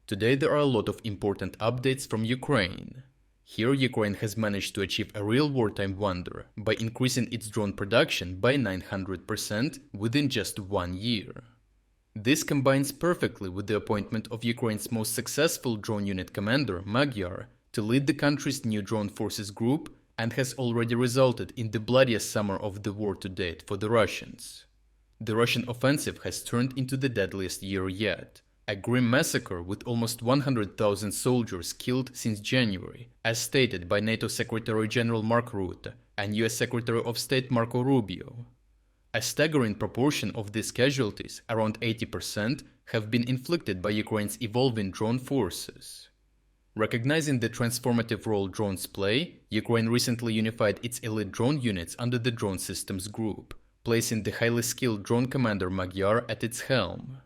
Today there are a lot of important updates from Ukraine. Here Ukraine has managed to achieve a real wartime wonder by increasing its drone production by 900% within just 1 year. This combines perfectly with the appointment of Ukraine's most successful drone unit commander, Magyar, to lead the country's new drone forces group and has already resulted in the bloodiest summer of the war to date for the Russians. The Russian offensive has turned into the deadliest year yet, a grim massacre with almost 100,000 soldiers killed since January, as stated by NATO Secretary-General Marco Rutte and US Secretary of State Marco Rubio. A staggering proportion of these casualties, around 80%, have been inflicted by Ukraine's evolving drone forces. Recognizing the transformative role drones play, Ukraine recently unified its elite drone units under the Drone Systems Group, placing the highly skilled drone commander Magyar at its helm.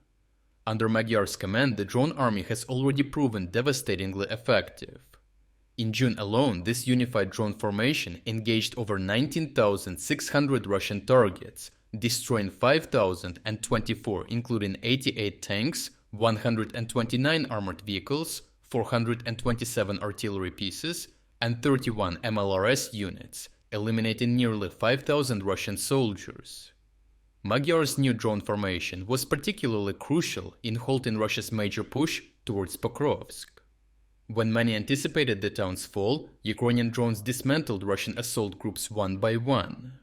Under Magyar's command, the drone army has already proven devastatingly effective. In June alone, this unified drone formation engaged over 19,600 Russian targets, destroying 5,024, including 88 tanks, 129 armored vehicles, 427 artillery pieces, and 31 MLRS units, eliminating nearly 5,000 Russian soldiers. Magyar's new drone formation was particularly crucial in halting Russia's major push towards Pokrovsk. When many anticipated the town's fall, Ukrainian drones dismantled Russian assault groups one by one.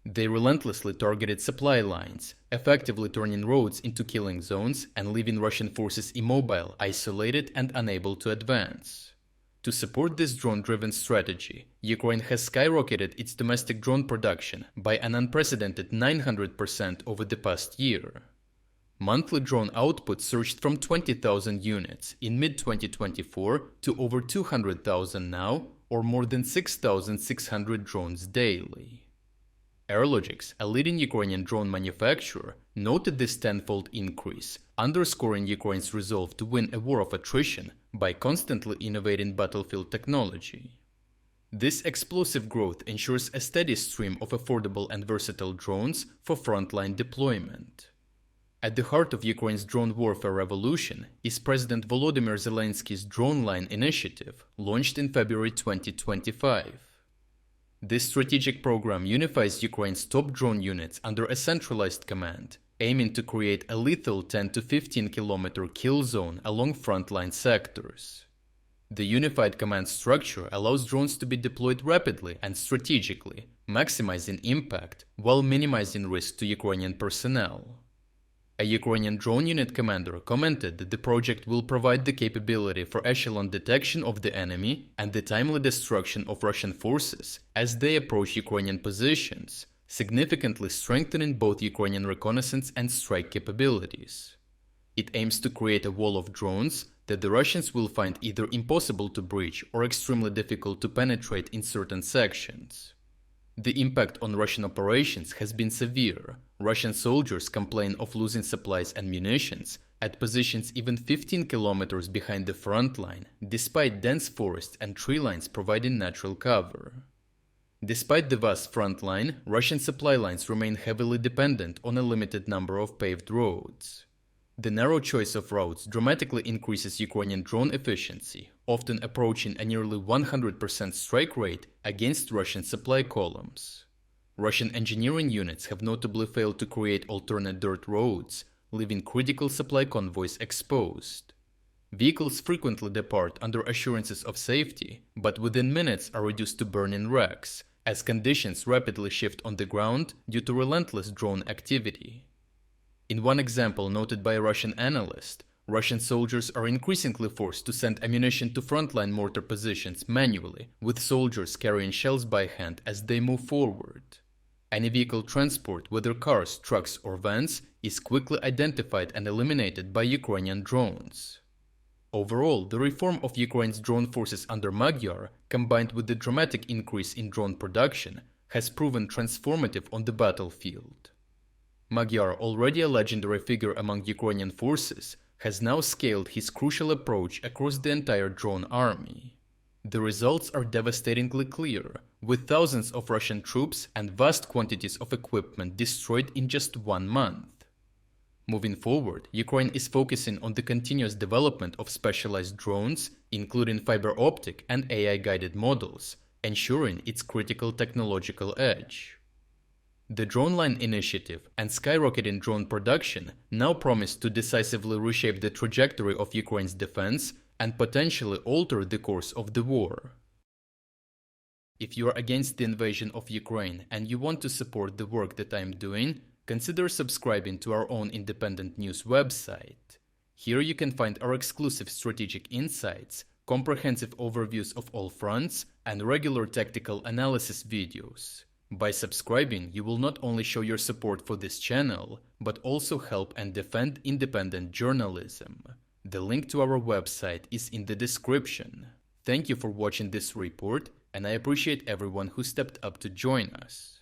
They relentlessly targeted supply lines, effectively turning roads into killing zones and leaving Russian forces immobile, isolated, and unable to advance. To support this drone-driven strategy, Ukraine has skyrocketed its domestic drone production by an unprecedented 900% over the past year. Monthly drone output surged from 20,000 units in mid-2024 to over 200,000 now, or more than 6,600 drones daily. Aerologics, a leading Ukrainian drone manufacturer, noted this tenfold increase, underscoring Ukraine's resolve to win a war of attrition by constantly innovating battlefield technology. This explosive growth ensures a steady stream of affordable and versatile drones for frontline deployment. At the heart of Ukraine's drone warfare revolution is President Volodymyr Zelensky's Drone Line initiative, launched in February 2025. This strategic program unifies Ukraine's top drone units under a centralized command, aiming to create a lethal 10 to 15 kilometer kill zone along frontline sectors. The unified command structure allows drones to be deployed rapidly and strategically, maximizing impact while minimizing risk to Ukrainian personnel. A Ukrainian drone unit commander commented that the project will provide the capability for echelon detection of the enemy and the timely destruction of Russian forces as they approach Ukrainian positions, significantly strengthening both Ukrainian reconnaissance and strike capabilities. It aims to create a wall of drones that the Russians will find either impossible to breach or extremely difficult to penetrate in certain sections. The impact on Russian operations has been severe. Russian soldiers complain of losing supplies and munitions at positions even 15 kilometers behind the front line, despite dense forests and tree lines providing natural cover. Despite the vast front line, Russian supply lines remain heavily dependent on a limited number of paved roads. The narrow choice of routes dramatically increases Ukrainian drone efficiency, often approaching a nearly 100% strike rate against Russian supply columns. Russian engineering units have notably failed to create alternate dirt roads, leaving critical supply convoys exposed. Vehicles frequently depart under assurances of safety, but within minutes are reduced to burning wrecks, as conditions rapidly shift on the ground due to relentless drone activity. In one example noted by a Russian analyst, Russian soldiers are increasingly forced to send ammunition to frontline mortar positions manually, with soldiers carrying shells by hand as they move forward. Any vehicle transport, whether cars, trucks, or vans, is quickly identified and eliminated by Ukrainian drones. Overall, the reform of Ukraine's drone forces under Magyar, combined with the dramatic increase in drone production, has proven transformative on the battlefield. Magyar, already a legendary figure among Ukrainian forces, has now scaled his crucial approach across the entire drone army. The results are devastatingly clear, with thousands of Russian troops and vast quantities of equipment destroyed in just 1 month. Moving forward, Ukraine is focusing on the continuous development of specialized drones, including fiber optic and AI-guided models, ensuring its critical technological edge. The Drone Line initiative and skyrocketing drone production now promise to decisively reshape the trajectory of Ukraine's defense and potentially alter the course of the war. If you are against the invasion of Ukraine and you want to support the work that I am doing, consider subscribing to our own independent news website. Here you can find our exclusive strategic insights, comprehensive overviews of all fronts, and regular tactical analysis videos. By subscribing, you will not only show your support for this channel, but also help and defend independent journalism. The link to our website is in the description. Thank you for watching this report, and I appreciate everyone who stepped up to join us.